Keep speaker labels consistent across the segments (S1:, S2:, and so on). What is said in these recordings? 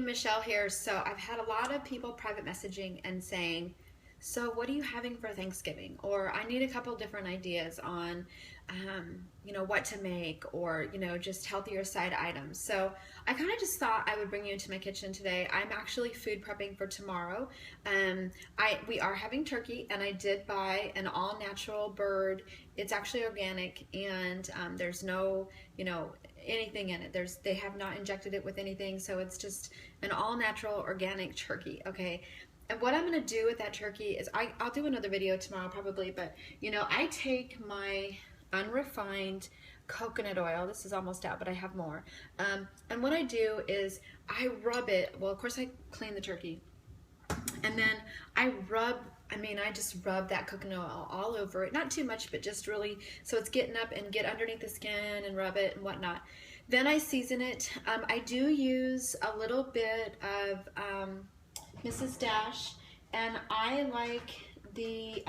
S1: Michelle here. So I've had a lot of people private messaging and saying, so what are you having for Thanksgiving? Or I need a couple different ideas on, what to make, or, just healthier side items. So I kind of just thought I would bring you into my kitchen today. I'm actually food prepping for tomorrow. We are having turkey, and I did buy an all natural bird. It's actually organic, and there's no, anything in it. They have not injected it with anything, so it's just an all natural organic turkey. Okay. And what I'm going to do with that turkey is I'll do another video tomorrow probably, but I take my unrefined coconut oil. This is almost out, but I have more. And what I do is I rub it. Well, of course I clean the turkey, and then I just rub that coconut oil all over it. Not too much, but just really so it's getting up and get underneath the skin and rub it and whatnot. Then I season it. I do use a little bit of Mrs. Dash, and I like the,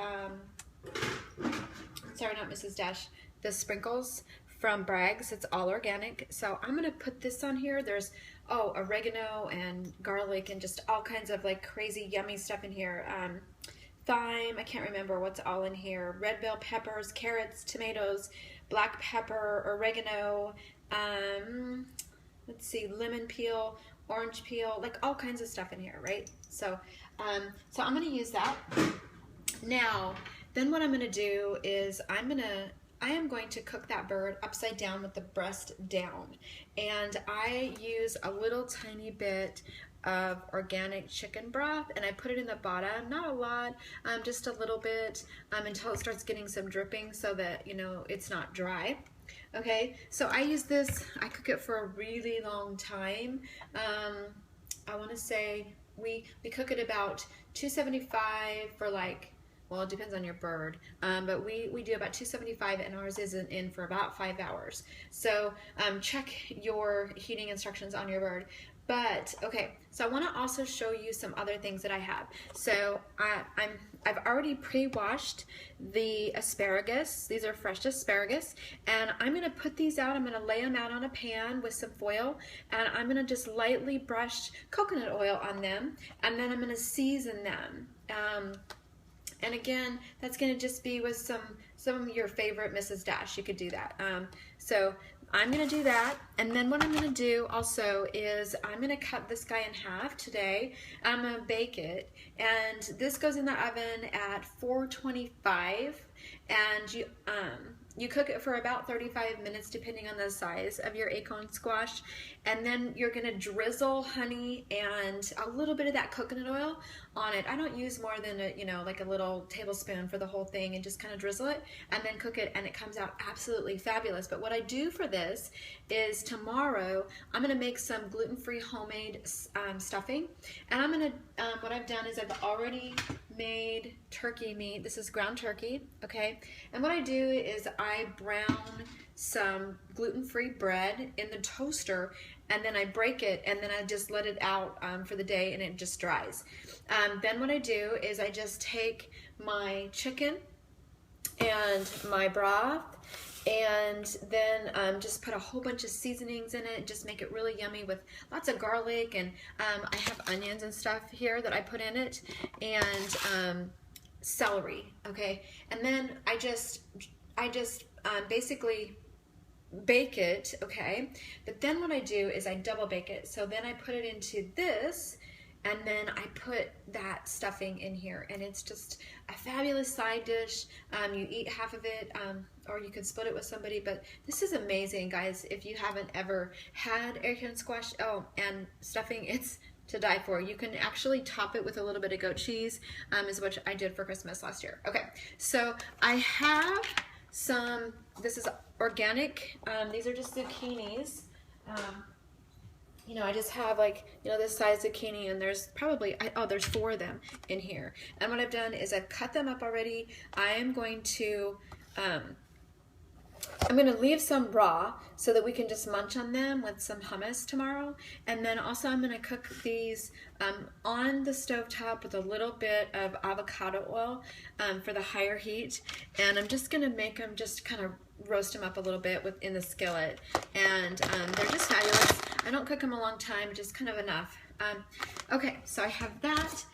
S1: sorry, not Mrs. Dash, the sprinkles from Bragg's. It's all organic. So I'm going to put this on here. There's, oregano and garlic and just all kinds of like crazy yummy stuff in here. Thyme, I can't remember what's all in here. Red bell peppers, carrots, tomatoes, black pepper, oregano, let's see, lemon peel, orange peel, like all kinds of stuff in here, right? So I'm going to use that. Now, then what I'm going to do is I am going to cook that bird upside down with the breast down. And I use a little tiny bit of organic chicken broth, and I put it in the bottom, not a lot, just a little bit, until it starts getting some dripping so that, it's not dry. Okay, so I use this, I cook it for a really long time. I want to say we cook it about 275 for like, well, it depends on your bird, but we do about 275, and ours isn't in for about 5 hours. So check your heating instructions on your bird. But okay, so I want to also show you some other things that I have. So I've already pre-washed the asparagus. These are fresh asparagus, and I'm going to put these out. I'm going to lay them out on a pan with some foil, and I'm going to just lightly brush coconut oil on them, and then I'm going to season them. And again, that's going to just be with some of your favorite Mrs. Dash. You could do that. So I'm going to do that, and then what I'm going to do also is I'm going to cut this guy in half today. I'm going to bake it, and this goes in the oven at 425, and you cook it for about 35 minutes depending on the size of your acorn squash, and then you're going to drizzle honey and a little bit of that coconut oil on it. I don't use more than like a little tablespoon for the whole thing, and just kind of drizzle it and then cook it, and it comes out absolutely fabulous. But what I do for this is tomorrow I'm going to make some gluten-free homemade stuffing, and I'm going to what I've done is I've already made turkey meat. This is ground turkey, okay? And what I do is I brown some gluten-free bread in the toaster, and then I break it, and then I just let it out for the day, and it just dries. Then what I do is I just take my chicken and my broth, and then just put a whole bunch of seasonings in it, just make it really yummy with lots of garlic, and I have onions and stuff here that I put in it, and celery, okay? And then I just basically bake it, okay? But then what I do is I double bake it. So then I put it into this, and then I put that stuffing in here, and it's just a fabulous side dish. You eat half of it, or you could split it with somebody, but this is amazing, guys. If you haven't ever had acorn squash, and stuffing, it's to die for. You can actually top it with a little bit of goat cheese, is what I did for Christmas last year. Okay, so I have some, this is organic, these are just zucchinis. I just have like, this size zucchini, and there's probably, there's 4 of them in here. And what I've done is I've cut them up already. I am going to, I'm going to leave some raw so that we can just munch on them with some hummus tomorrow. And then also I'm going to cook these on the stovetop with a little bit of avocado oil for the higher heat. And I'm just going to make them, just kind of roast them up a little bit in the skillet. And they're just fabulous. I don't cook them a long time, just kind of enough. Okay, so I have that.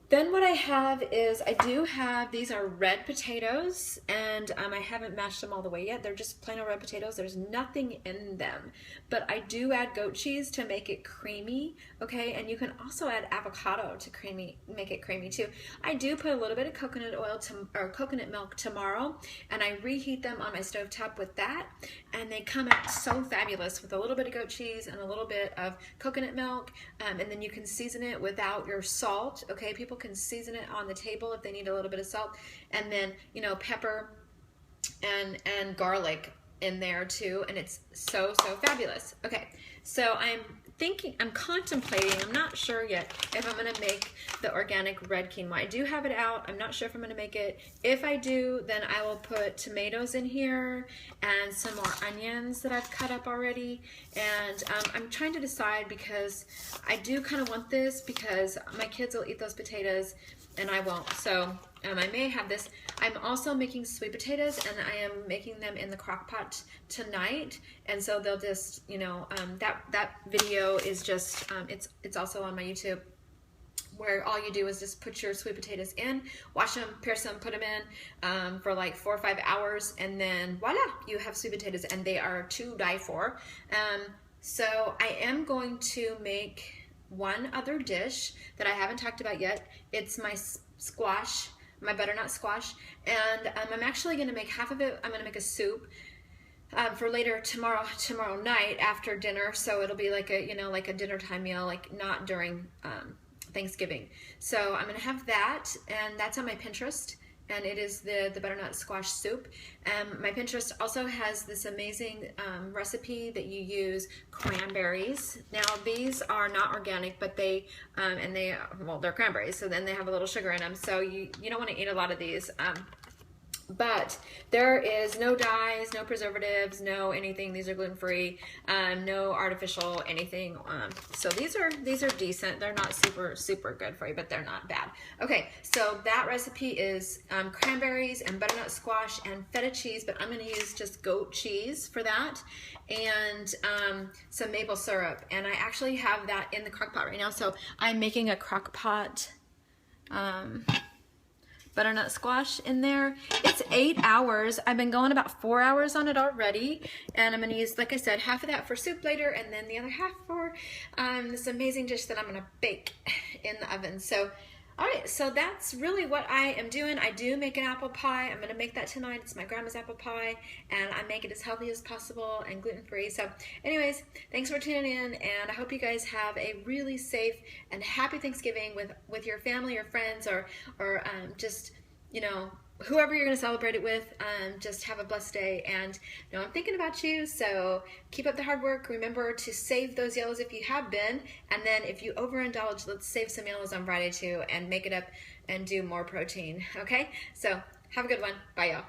S1: Then what I have is, I do have, these are red potatoes, and I haven't mashed them all the way yet. They're just plain old red potatoes. There's nothing in them, but I do add goat cheese to make it creamy, okay? And you can also add avocado to make it creamy too. I do put a little bit of coconut oil or coconut milk tomorrow, and I reheat them on my stovetop with that, and they come out so fabulous with a little bit of goat cheese and a little bit of coconut milk, and then you can season it without your salt, okay? People can season it on the table if they need a little bit of salt, and then, you know, pepper and garlic in there too, and it's so fabulous. Okay, so I'm contemplating, I'm not sure yet if I'm gonna make the organic red quinoa. I do have it out. I'm not sure if I'm gonna make it. If I do, then I will put tomatoes in here and some more onions that I've cut up already. And I'm trying to decide, because I do kind of want this, because my kids will eat those potatoes and I won't. So I may have this. I'm also making sweet potatoes, and I am making them in the crock pot tonight. And so they'll just, you know, that video is just, it's also on my YouTube, where all you do is just put your sweet potatoes in, wash them, pierce them, put them in for like 4 or 5 hours, and then voila, you have sweet potatoes, and they are to die for. So I am going to make one other dish that I haven't talked about yet. It's my squash, my butternut squash, and I'm actually going to make half of it. I'm going to make a soup for later tomorrow night after dinner. So it'll be like a, you know, like a dinner time meal, like not during Thanksgiving. So I'm going to have that, and that's on my Pinterest, and it is the butternut squash soup. My Pinterest also has this amazing recipe that you use cranberries. Now these are not organic, but they well, they're cranberries, so then they have a little sugar in them, so you don't want to eat a lot of these. But there is no dyes, no preservatives, no anything. These are gluten-free, no artificial anything. So these are decent. They're not super good for you, but they're not bad. Okay, so that recipe is cranberries and butternut squash and feta cheese, but I'm going to use just goat cheese for that, and some maple syrup. And I actually have that in the crock pot right now. So I'm making a crock pot butternut squash in there. It's 8 hours. I've been going about 4 hours on it already, and I'm going to use, like I said, half of that for soup later, and then the other half for this amazing dish that I'm going to bake in the oven. So all right, so that's really what I am doing. I do make an apple pie. I'm going to make that tonight. It's my grandma's apple pie, and I make it as healthy as possible and gluten-free. So anyways, thanks for tuning in, and I hope you guys have a really safe and happy Thanksgiving with your family or friends, or just, you know, whoever you're going to celebrate it with. Just have a blessed day, and you know, I'm thinking about you, so keep up the hard work. Remember to save those yellows if you have been, and then if you overindulge, let's save some yellows on Friday too and make it up and do more protein. Okay, so have a good one. Bye, y'all.